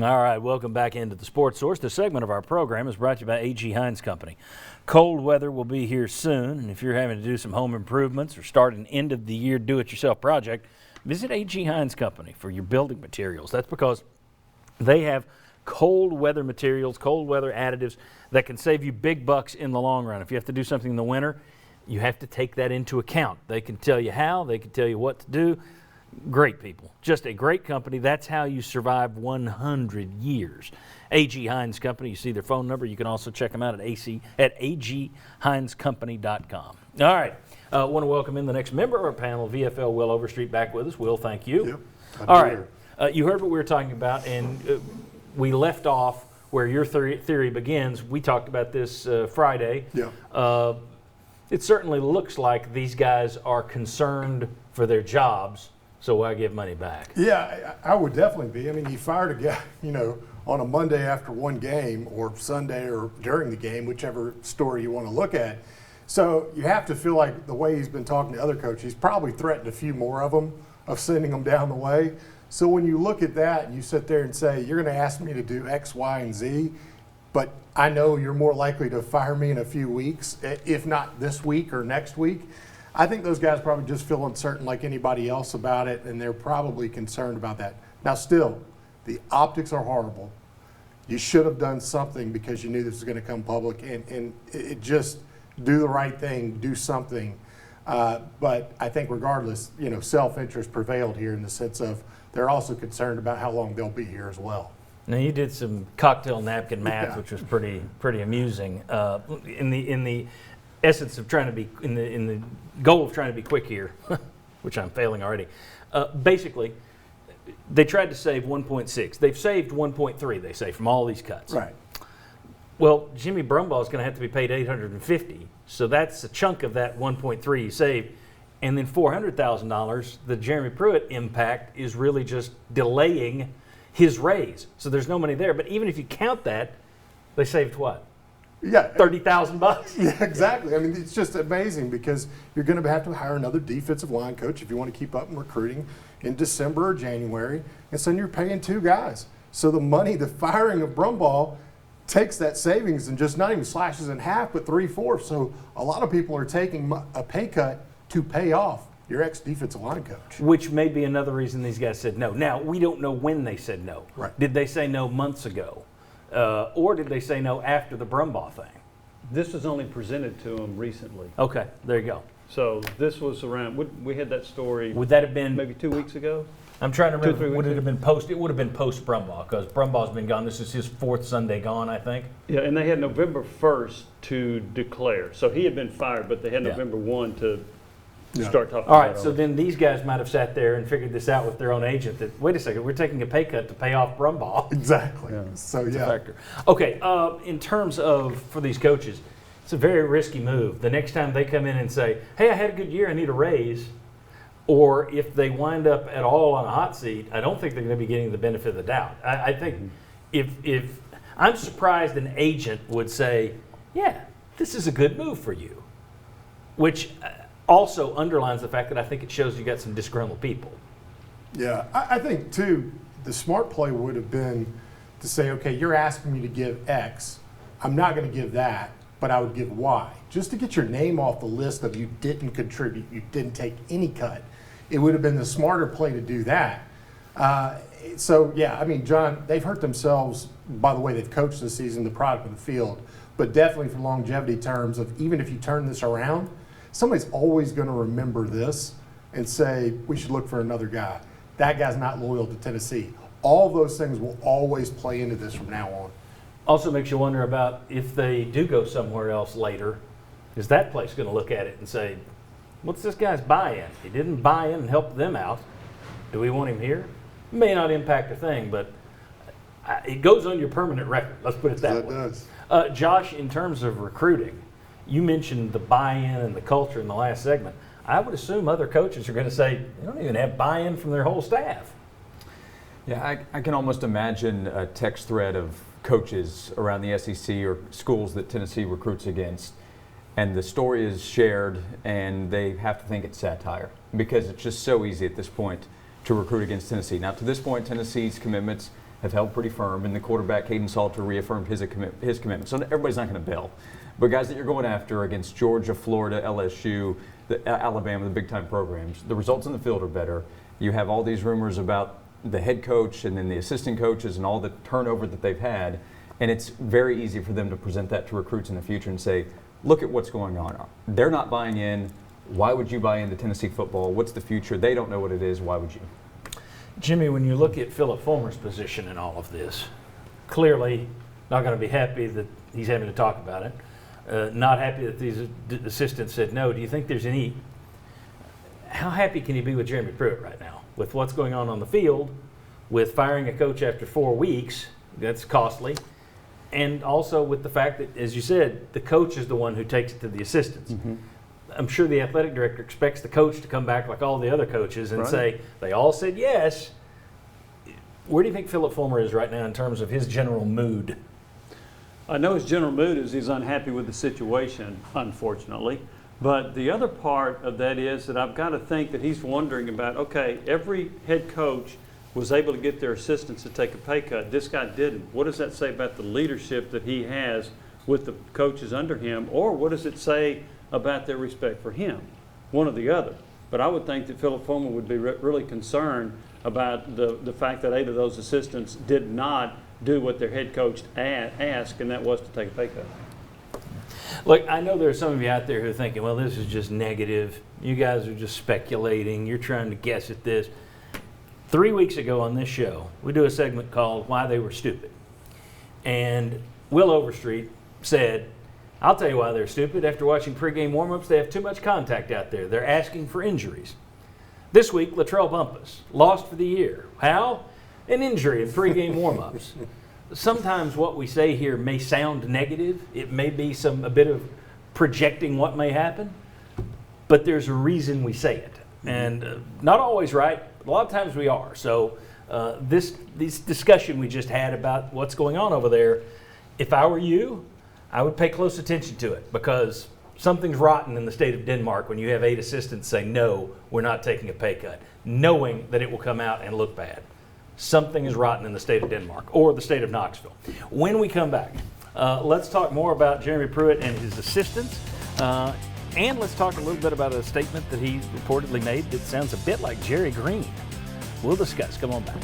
All right, welcome back into the Sports Source. This segment of our program is brought to you by A.G. Hines Company. Cold weather will be here soon, and if you're having to do some home improvements or start an end-of-the-year do-it-yourself project, visit A.G. Hines Company for your building materials. That's because they have cold weather materials, cold weather additives that can save you big bucks in the long run. If you have to do something in the winter, you have to take that into account. They can tell you how, they can tell you what to do. Great people, just a great company. That's how you survive 100 years. A.G. Hines Company, you see their phone number. You can also check them out at aghinescompany.com. All right, I want to welcome in the next member of our panel, VFL Will Overstreet, back with us. Will, thank you. Yep. All right, you heard what we were talking about, and we left off where your theory begins. We talked about this Friday. Yeah. It certainly looks like these guys are concerned for their jobs, so why give money back? Yeah, I would definitely be. I mean, he fired a guy, on a Monday after one game or Sunday or during the game, whichever story you want to look at. So you have to feel like the way he's been talking to other coaches, he's probably threatened a few more of them of sending them down the way. So when you look at that and you sit there and say, you're going to ask me to do X, Y, and Z, but I know you're more likely to fire me in a few weeks, if not this week or next week. I think those guys probably just feel uncertain like anybody else about it, and they're probably concerned about that. Now, still, the optics are horrible. You should have done something because you knew this was going to come public, and it just do the right thing, do something. But I think regardless, self-interest prevailed here in the sense of they're also concerned about how long they'll be here as well. Now you did some cocktail napkin math, yeah, which was pretty amusing. In the essence of trying to be in the goal of trying to be quick here, which I'm failing already. Basically, they tried to save 1.6. They've saved 1.3. They say from all these cuts. Right. Well, Jimmy Brumbaugh is going to have to be paid $850, so that's a chunk of that 1.3 you saved. And then $400,000, the Jeremy Pruitt impact is really just delaying his raise. So there's no money there. But even if you count that, they saved what? Yeah, $30,000. Yeah, exactly. I mean, it's just amazing because you're going to have to hire another defensive line coach if you want to keep up in recruiting in December or January, and so you're paying two guys. So the money, the firing of Brumbaugh, takes that savings and just not even slashes in half, but 3/4. So a lot of people are taking a pay cut to pay off your ex-defensive line coach. Which may be another reason these guys said no. Now, we don't know when they said no. Right. Did they say no months ago? Or did they say no after the Brumbaugh thing? This was only presented to them recently. Okay, there you go. So this was around, we had that story. Would that have been maybe 2 weeks ago? I'm trying to remember. Would it have been post? It would have been post Brumbaugh because Brumbaugh's been gone. This is his fourth Sunday gone, I think. Yeah, and they had November 1st to declare. So he had been fired, but they had November 1 to start talking All right, about so it. then these guys might have sat there and figured this out with their own agent that, wait a second, we're taking a pay cut to pay off Brumbaugh. Exactly. Yeah. So, It's a factor. Okay, in terms of, for these coaches, it's a very risky move. The next time they come in and say, hey, I had a good year, I need a raise, or if they wind up at all on a hot seat, I don't think they're going to be getting the benefit of the doubt. I think if I'm surprised an agent would say, yeah, this is a good move for you, which also underlines the fact that I think it shows you got some disgruntled people. Yeah, I think, too, the smart play would have been to say, okay, you're asking me to give X. I'm not going to give that, but I would give Y. Just to get your name off the list of you didn't contribute, you didn't take any cut. It would have been the smarter play to do that. So, yeah, I mean, John, they've hurt themselves by the way they've coached this season, the product of the field, but definitely for longevity terms of even if you turn this around, somebody's always going to remember this and say, we should look for another guy. That guy's not loyal to Tennessee. All those things will always play into this from now on. Also makes you wonder about if they do go somewhere else later, is that place going to look at it and say, what's this guy's buy-in? He didn't buy in and help them out. Do we want him here? It may not impact a thing, but it goes on your permanent record. Let's put it that way. Does. Josh, in terms of recruiting, you mentioned the buy-in and the culture in the last segment. I would assume other coaches are going to say they don't even have buy-in from their whole staff. Yeah, I can almost imagine a text thread of coaches around the SEC or schools that Tennessee recruits against, and the story is shared, and they have to think it's satire because it's just so easy at this point to recruit against Tennessee. Now, to this point, Tennessee's commitments have held pretty firm, and the quarterback, Caden Salter, reaffirmed his commitment. So everybody's not going to bail. But guys that you're going after against Georgia, Florida, LSU, Alabama, the big-time programs, the results in the field are better. You have all these rumors about the head coach and then the assistant coaches and all the turnover that they've had, and it's very easy for them to present that to recruits in the future and say, look at what's going on. They're not buying in. Why would you buy into Tennessee football? What's the future? They don't know what it is. Why would you? Jimmy, when you look at Philip Fulmer's position in all of this, clearly not going to be happy that he's having to talk about it. Not happy that these assistants said no. Do you think there's any? How happy can you be with Jeremy Pruitt right now, with what's going on the field, with firing a coach after 4 weeks? That's costly, and also with the fact that, as you said, the coach is the one who takes it to the assistants. Mm-hmm. I'm sure the athletic director expects the coach to come back like all the other coaches and say, they all said yes. Where do you think Philip Fulmer is right now in terms of his general mood? I know his general mood is he's unhappy with the situation, unfortunately. But the other part of that is that I've got to think that he's wondering about, okay, every head coach was able to get their assistants to take a pay cut. This guy didn't. What does that say about the leadership that he has with the coaches under him? Or what does it say about their respect for him? One or the other. But I would think that Philip Fulmer would be really concerned about the fact that 8 of those assistants did not do what their head coach asked, and that was to take a pay cut. Look, I know there are some of you out there who are thinking, well, this is just negative. You guys are just speculating. You're trying to guess at this. 3 weeks ago on this show, we do a segment called Why They Were Stupid. And Will Overstreet said, I'll tell you why they're stupid. After watching pregame warmups, they have too much contact out there. They're asking for injuries. This week, Latrell Bumpus lost for the year. How? An injury in pregame warmups. Sometimes what we say here may sound negative. It may be a bit of projecting what may happen, but there's a reason we say it. And not always right, but a lot of times we are. So this discussion we just had about what's going on over there, if I were you, I would pay close attention to it, because something's rotten in the state of Denmark when you have 8 assistants say, no, we're not taking a pay cut, knowing that it will come out and look bad. Something is rotten in the state of Denmark or the state of Knoxville. When we come back, let's talk more about Jeremy Pruitt and his assistants. And let's talk a little bit about a statement that he reportedly made that sounds a bit like Jerry Green. We'll discuss. Come on back.